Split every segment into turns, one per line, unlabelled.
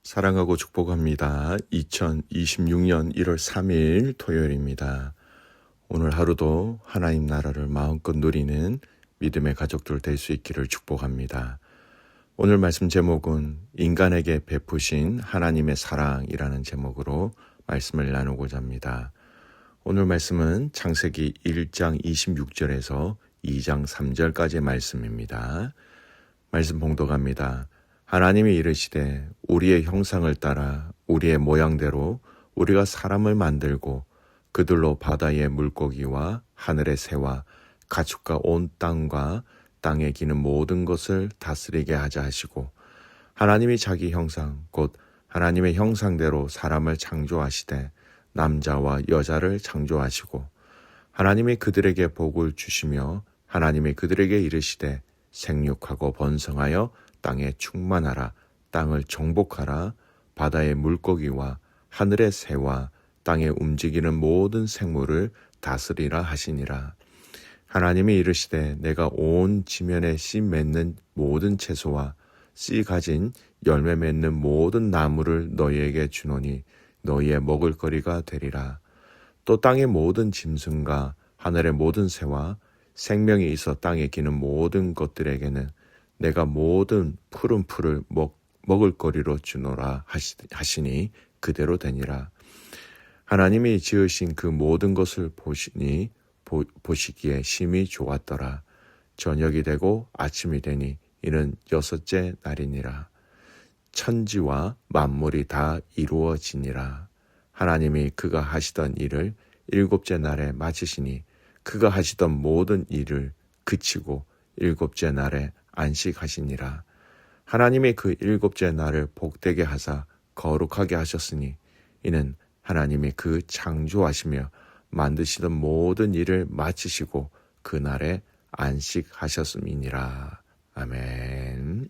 사랑하고 축복합니다. 2026년 1월 3일 토요일입니다. 오늘 하루도 하나님 나라를 마음껏 누리는 믿음의 가족들 될 수 있기를 축복합니다. 오늘 말씀 제목은 인간에게 베푸신 하나님의 사랑이라는 제목으로 말씀을 나누고자 합니다. 오늘 말씀은 창세기 1장 26절에서 2장 3절까지의 말씀입니다. 말씀 봉독합니다. 하나님이 이르시되 우리의 형상을 따라 우리의 모양대로 우리가 사람을 만들고 그들로 바다의 물고기와 하늘의 새와 가축과 온 땅과 땅에 기는 모든 것을 다스리게 하자 하시고, 하나님이 자기 형상 곧 하나님의 형상대로 사람을 창조하시되 남자와 여자를 창조하시고, 하나님이 그들에게 복을 주시며 하나님이 그들에게 이르시되 생육하고 번성하여 땅에 충만하라. 땅을 정복하라. 바다의 물고기와 하늘의 새와 땅에 움직이는 모든 생물을 다스리라 하시니라. 하나님이 이르시되 내가 온 지면에 씨 맺는 모든 채소와 씨 가진 열매 맺는 모든 나무를 너희에게 주노니 너희의 먹을 거리가 되리라. 또 땅의 모든 짐승과 하늘의 모든 새와 생명이 있어 땅에 기는 모든 것들에게는 내가 모든 푸른 풀을 먹을 거리로 주노라 하시니 그대로 되니라. 하나님이 지으신 그 모든 것을 보시기에 심히 좋았더라. 저녁이 되고 아침이 되니 이는 6째 날이니라. 천지와 만물이 다 이루어지니라. 하나님이 그가 하시던 일을 7째 날에 마치시니 그가 하시던 모든 일을 그치고 7째 날에 안식하시니라. 하나님이 그 7째 날을 복되게 하사 거룩하게 하셨으니 이는 하나님이 그 창조하시며 만드시던 모든 일을 마치시고 그 날에 안식하셨음이니라. 아멘.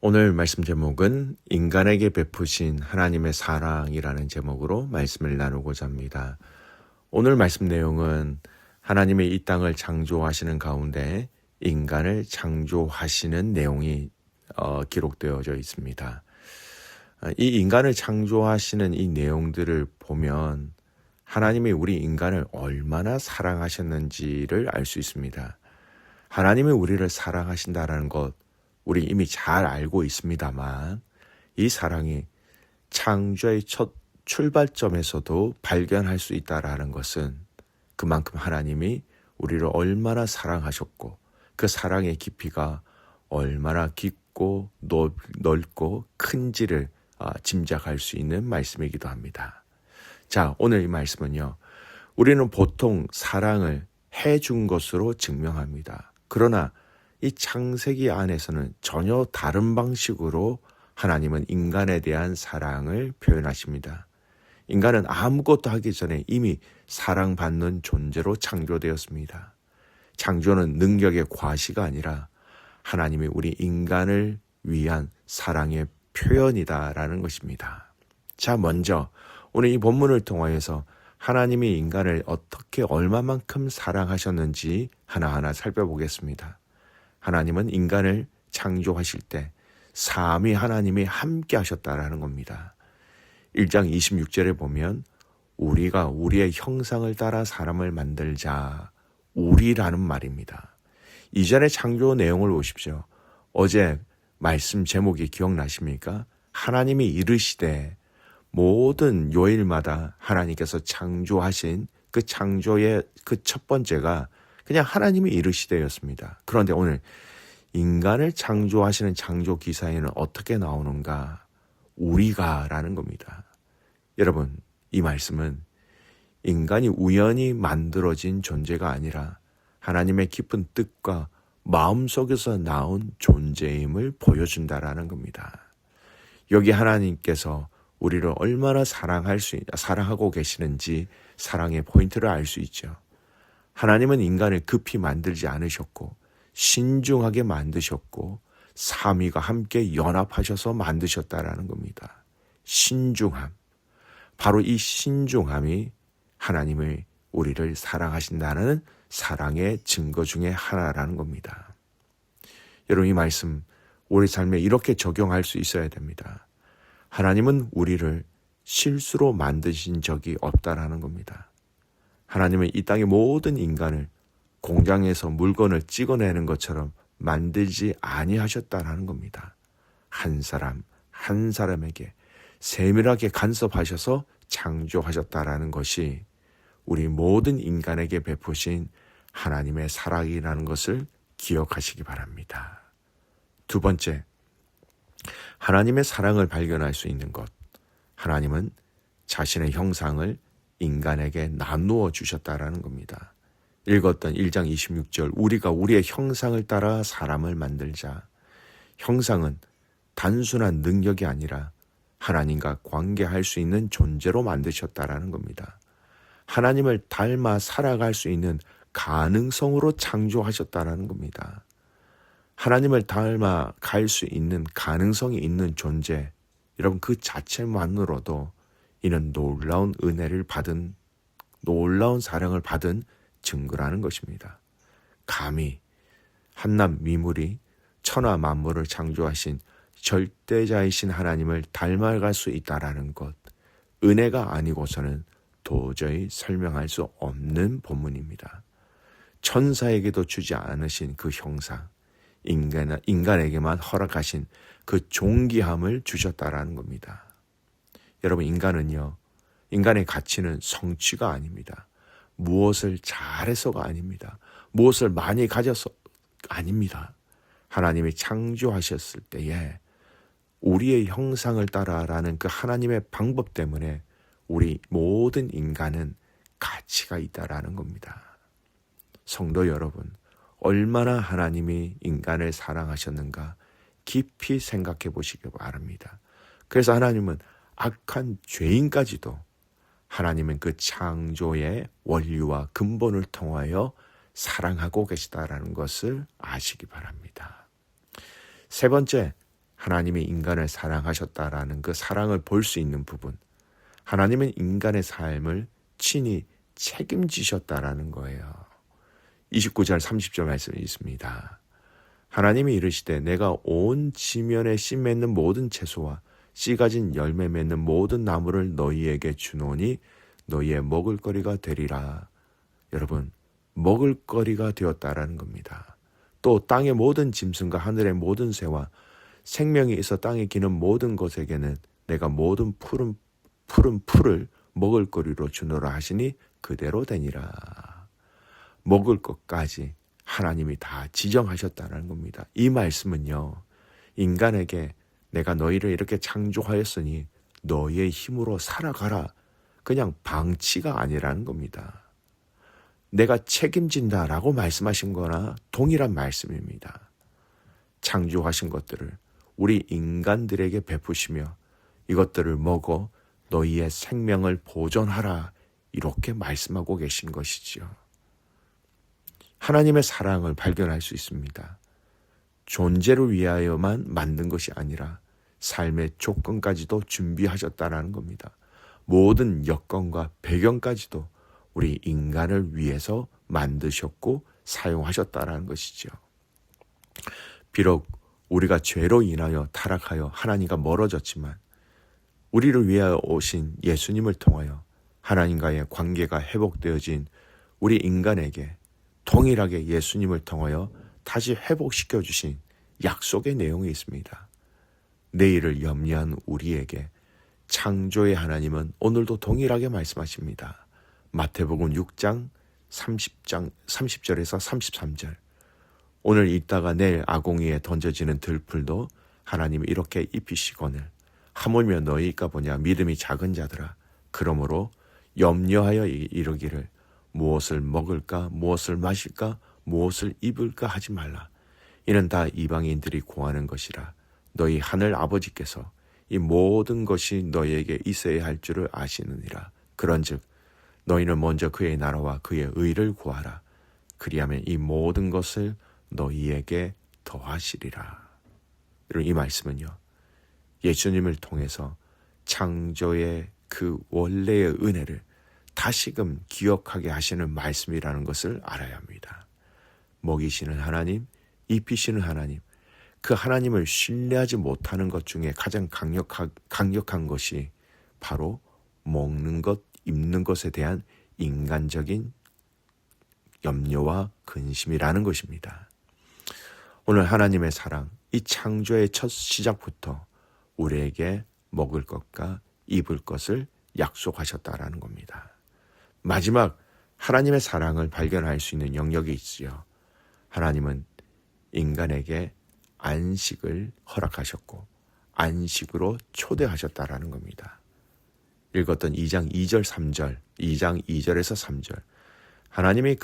오늘 말씀 제목은 인간에게 베푸신 하나님의 사랑이라는 제목으로 말씀을 나누고자 합니다. 오늘 말씀 내용은 하나님이 이 땅을 창조하시는 가운데 인간을 창조하시는 내용이 기록되어져 있습니다. 이 인간을 창조하시는 이 내용들을 보면 하나님이 우리 인간을 얼마나 사랑하셨는지를 알 수 있습니다. 하나님이 우리를 사랑하신다는 것 우리 이미 잘 알고 있습니다만, 이 사랑이 창조의 첫 출발점에서도 발견할 수 있다는 것은 그만큼 하나님이 우리를 얼마나 사랑하셨고 그 사랑의 깊이가 얼마나 깊고 넓고 큰지를 짐작할 수 있는 말씀이기도 합니다. 자, 오늘 이 말씀은요, 우리는 보통 사랑을 해준 것으로 증명합니다. 그러나 이 창세기 안에서는 전혀 다른 방식으로 하나님은 인간에 대한 사랑을 표현하십니다. 인간은 아무것도 하기 전에 이미 사랑받는 존재로 창조되었습니다. 창조는 능력의 과시가 아니라 하나님이 우리 인간을 위한 사랑의 표현이다라는 것입니다. 자, 먼저 오늘 이 본문을 통하여서 하나님이 인간을 어떻게 얼마만큼 사랑하셨는지 하나하나 살펴보겠습니다. 하나님은 인간을 창조하실 때 삼위 하나님이 함께 하셨다라는 겁니다. 1장 26절에 보면 우리가 우리의 형상을 따라 사람을 만들자, 우리라는 말입니다. 이전의 창조 내용을 보십시오. 어제 말씀 제목이 기억나십니까? 하나님이 이르시되, 모든 요일마다 하나님께서 창조하신 그 창조의 그 첫 번째가 그냥 하나님이 이르시되였습니다. 그런데 오늘 인간을 창조하시는 창조 기사에는 어떻게 나오는가? 우리가라는 겁니다. 여러분, 이 말씀은 인간이 우연히 만들어진 존재가 아니라 하나님의 깊은 뜻과 마음속에서 나온 존재임을 보여준다라는 겁니다. 여기 하나님께서 우리를 얼마나 사랑하고 계시는지 사랑의 포인트를 알 수 있죠. 하나님은 인간을 급히 만들지 않으셨고 신중하게 만드셨고 삼위가 함께 연합하셔서 만드셨다라는 겁니다. 신중함. 바로 이 신중함이 하나님을 우리를 사랑하신다는 사랑의 증거 중에 하나라는 겁니다. 여러분, 이 말씀 우리 삶에 이렇게 적용할 수 있어야 됩니다. 하나님은 우리를 실수로 만드신 적이 없다라는 겁니다. 하나님은 이 땅의 모든 인간을 공장에서 물건을 찍어내는 것처럼 만들지 아니하셨다라는 겁니다. 한 사람 한 사람에게 세밀하게 간섭하셔서 창조하셨다라는 것이 우리 모든 인간에게 베푸신 하나님의 사랑이라는 것을 기억하시기 바랍니다. 두 번째, 하나님의 사랑을 발견할 수 있는 것. 하나님은 자신의 형상을 인간에게 나누어 주셨다라는 겁니다. 읽었던 1장 26절, 우리가 우리의 형상을 따라 사람을 만들자. 형상은 단순한 능력이 아니라 하나님과 관계할 수 있는 존재로 만드셨다라는 겁니다. 하나님을 닮아 살아갈 수 있는 가능성으로 창조하셨다라는 겁니다. 하나님을 닮아 갈 수 있는 가능성이 있는 존재, 여러분 그 자체만으로도 이는 놀라운 은혜를 받은, 놀라운 사랑을 받은 증거라는 것입니다. 감히 한낱 미물이 천하 만물을 창조하신 절대자이신 하나님을 닮아갈 수 있다라는 것, 은혜가 아니고서는 도저히 설명할 수 없는 본문입니다. 천사에게도 주지 않으신 그 형상, 인간에게만 허락하신 그 존귀함을 주셨다라는 겁니다. 여러분, 인간은요, 인간의 가치는 성취가 아닙니다. 무엇을 잘해서가 아닙니다. 무엇을 많이 가져서 아닙니다. 하나님이 창조하셨을 때에 우리의 형상을 따라라는 그 하나님의 방법 때문에 우리 모든 인간은 가치가 있다라는 겁니다. 성도 여러분, 얼마나 하나님이 인간을 사랑하셨는가 깊이 생각해 보시기 바랍니다. 그래서 하나님은 악한 죄인까지도 하나님은 그 창조의 원리와 근본을 통하여 사랑하고 계시다라는 것을 아시기 바랍니다. 세 번째, 하나님이 인간을 사랑하셨다라는 그 사랑을 볼 수 있는 부분, 하나님은 인간의 삶을 친히 책임지셨다라는 거예요. 29절 30절 말씀이 있습니다. 하나님이 이르시되 내가 온 지면에 씨 맺는 모든 채소와 씨 가진 열매 맺는 모든 나무를 너희에게 주노니 너희의 먹을거리가 되리라. 여러분, 먹을거리가 되었다라는 겁니다. 또 땅의 모든 짐승과 하늘의 모든 새와 생명이 있어 땅에 기는 모든 것에게는 내가 모든 푸른 풀을 먹을거리로 주노라 하시니 그대로 되니라. 먹을 것까지 하나님이 다 지정하셨다는 겁니다. 이 말씀은요, 인간에게 내가 너희를 이렇게 창조하였으니 너희의 힘으로 살아가라, 그냥 방치가 아니라는 겁니다. 내가 책임진다라고 말씀하신 거나 동일한 말씀입니다. 창조하신 것들을 우리 인간들에게 베푸시며 이것들을 먹어 너희의 생명을 보존하라, 이렇게 말씀하고 계신 것이지요. 하나님의 사랑을 발견할 수 있습니다. 존재를 위하여만 만든 것이 아니라 삶의 조건까지도 준비하셨다는 겁니다. 모든 여건과 배경까지도 우리 인간을 위해서 만드셨고 사용하셨다는 것이죠. 비록 우리가 죄로 인하여 타락하여 하나님과 멀어졌지만 우리를 위하여 오신 예수님을 통하여 하나님과의 관계가 회복되어진 우리 인간에게 동일하게 예수님을 통하여 다시 회복시켜 주신 약속의 내용이 있습니다. 내일을 염려한 우리에게 창조의 하나님은 오늘도 동일하게 말씀하십니다. 마태복음 6장 30절에서 33절. 오늘 있다가 내일 아공이에 던져지는 들풀도 하나님이 이렇게 입히시거늘 하물며 너희가 보냐 믿음이 작은 자들아, 그러므로 염려하여 이르기를 무엇을 먹을까 무엇을 마실까 무엇을 입을까 하지 말라. 이는 다 이방인들이 구하는 것이라. 너희 하늘 아버지께서 이 모든 것이 너희에게 있어야 할 줄을 아시느니라. 그런즉 너희는 먼저 그의 나라와 그의 의를 구하라. 그리하면 이 모든 것을 너희에게 더하시리라. 이 말씀은요, 예수님을 통해서 창조의 그 원래의 은혜를 다시금 기억하게 하시는 말씀이라는 것을 알아야 합니다. 먹이시는 하나님, 입히시는 하나님, 그 하나님을 신뢰하지 못하는 것 중에 가장 강력한 것이 바로 먹는 것, 입는 것에 대한 인간적인 염려와 근심이라는 것입니다. 오늘 하나님의 사랑, 이 창조의 첫 시작부터 우리에게 먹을 것과 입을 것을 약속하셨다라는 겁니다. 마지막 하나님의 사랑을 발견할 수 있는 영역이 있지요. 하나님은 인간에게 안식을 허락하셨고 안식으로 초대하셨다라는 겁니다. 읽었던 2장 2절 3절, 2장 2절에서 3절. 하나님이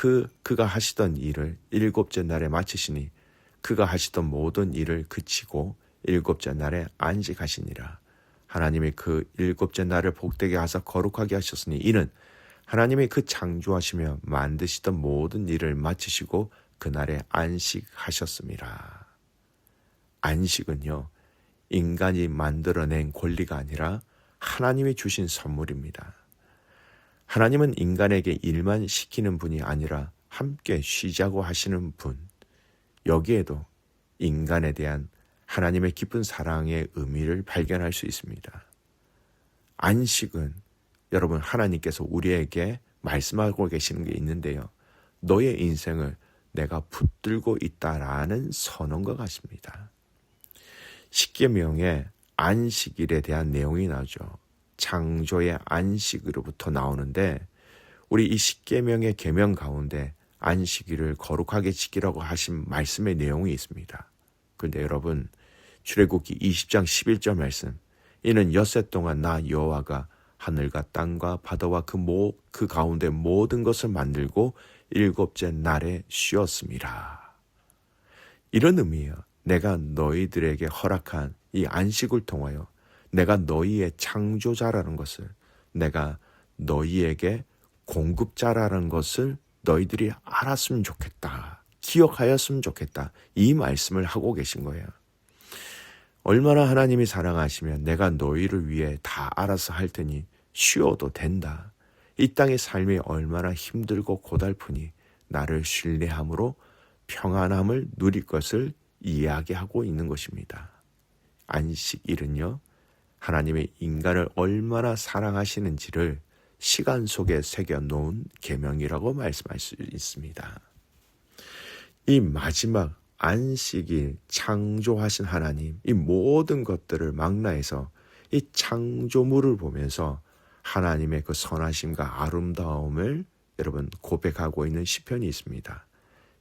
그가 하시던 일을 일곱째 날에 마치시니 그가 하시던 모든 일을 그치고 일곱째 날에 안식하시니라. 하나님이 그 일곱째 날을 복되게 하사 거룩하게 하셨으니 이는 하나님이 그 창조하시며 만드시던 모든 일을 마치시고 그날에 안식하셨습니다. 안식은요, 인간이 만들어낸 권리가 아니라 하나님이 주신 선물입니다. 하나님은 인간에게 일만 시키는 분이 아니라 함께 쉬자고 하시는 분. 여기에도 인간에 대한 하나님의 깊은 사랑의 의미를 발견할 수 있습니다. 안식은 여러분 하나님께서 우리에게 말씀하고 계시는 게 있는데요. 너의 인생을 내가 붙들고 있다라는 선언과 같습니다. 십계명에 안식일에 대한 내용이 나오죠. 창조의 안식으로부터 나오는데 우리 이 십계명의 계명 가운데 안식일을 거룩하게 지키라고 하신 말씀의 내용이 있습니다. 그런데 여러분 출애굽기 20장 11절 말씀, 이는 엿새 동안 나 여호와가 하늘과 땅과 바다와 그 가운데 모든 것을 만들고 일곱째 날에 쉬었습니다. 이런 의미예요. 내가 너희들에게 허락한 이 안식을 통하여 내가 너희의 창조자라는 것을, 내가 너희에게 공급자라는 것을 너희들이 알았으면 좋겠다. 기억하였으면 좋겠다. 이 말씀을 하고 계신 거예요. 얼마나 하나님이 사랑하시면 내가 너희를 위해 다 알아서 할 테니 쉬어도 된다. 이 땅의 삶이 얼마나 힘들고 고달프니 나를 신뢰함으로 평안함을 누릴 것을 이야기하고 있는 것입니다. 안식일은요, 하나님의 인간을 얼마나 사랑하시는지를 시간 속에 새겨놓은 계명이라고 말씀할 수 있습니다. 이 마지막 안식일 창조하신 하나님, 이 모든 것들을 망라해서 이 창조물을 보면서 하나님의 그 선하심과 아름다움을 여러분 고백하고 있는 시편이 있습니다.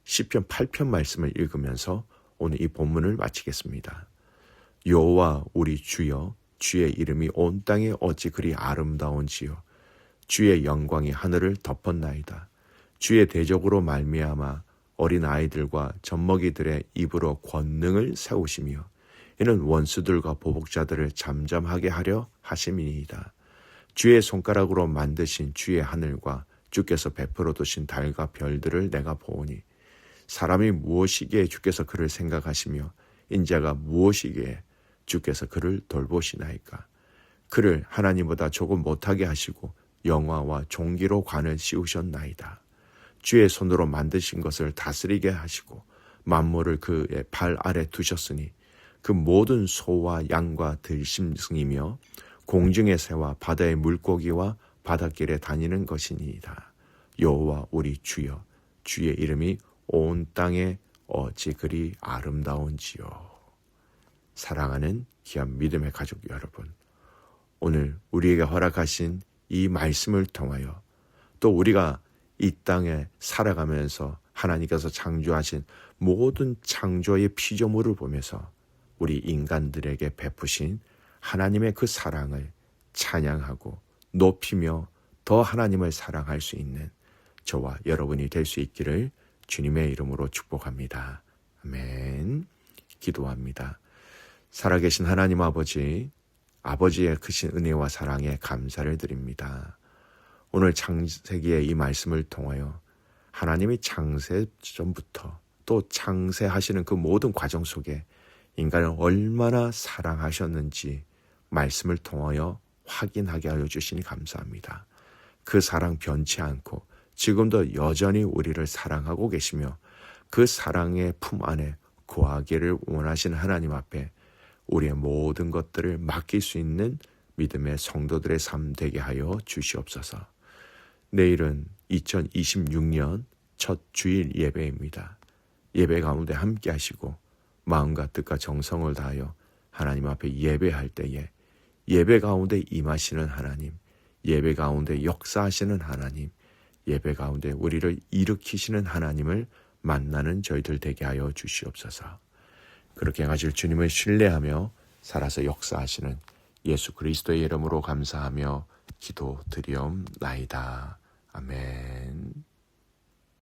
시편 8편 말씀을 읽으면서 오늘 이 본문을 마치겠습니다. 여호와 우리 주여, 주의 이름이 온 땅에 어찌 그리 아름다운지요. 주의 영광이 하늘을 덮었나이다. 주의 대적으로 말미암아 어린 아이들과 젖먹이들의 입으로 권능을 세우시며 이는 원수들과 보복자들을 잠잠하게 하려 하심이니이다. 주의 손가락으로 만드신 주의 하늘과 주께서 베풀어 두신 달과 별들을 내가 보오니 사람이 무엇이기에 주께서 그를 생각하시며 인자가 무엇이기에 주께서 그를 돌보시나이까. 그를 하나님보다 조금 못하게 하시고 영화와 종기로 관을 씌우셨나이다. 주의 손으로 만드신 것을 다스리게 하시고 만물을 그의 발 아래 두셨으니 그 모든 소와 양과 들짐승이며 공중의 새와 바다의 물고기와 바닷길에 다니는 것이니이다. 여호와 우리 주여, 주의 이름이 온 땅에 어찌 그리 아름다운지요. 사랑하는 귀한 믿음의 가족 여러분, 오늘 우리에게 허락하신 이 말씀을 통하여 또 우리가 이 땅에 살아가면서 하나님께서 창조하신 모든 창조의 피조물을 보면서 우리 인간들에게 베푸신 하나님의 그 사랑을 찬양하고 높이며 더 하나님을 사랑할 수 있는 저와 여러분이 될 수 있기를 주님의 이름으로 축복합니다. 아멘. 기도합니다. 살아계신 하나님 아버지, 아버지의 크신 은혜와 사랑에 감사를 드립니다. 오늘 창세기의 이 말씀을 통하여 하나님이 창세 전부터 또 창세하시는 그 모든 과정 속에 인간을 얼마나 사랑하셨는지 말씀을 통하여 확인하게 하여 주시니 감사합니다. 그 사랑 변치 않고 지금도 여전히 우리를 사랑하고 계시며 그 사랑의 품 안에 거하기를 원하시는 하나님 앞에 우리의 모든 것들을 맡길 수 있는 믿음의 성도들의 삶 되게 하여 주시옵소서. 내일은 2026년 첫 주일 예배입니다. 예배 가운데 함께 하시고 마음과 뜻과 정성을 다하여 하나님 앞에 예배할 때에 예배 가운데 임하시는 하나님, 예배 가운데 역사하시는 하나님, 예배 가운데 우리를 일으키시는 하나님을 만나는 저희들 되게 하여 주시옵소서. 그렇게 가실 주님을 신뢰하며 살아서 역사하시는 예수 그리스도의 이름으로 감사하며 기도드리옵나이다. 아멘.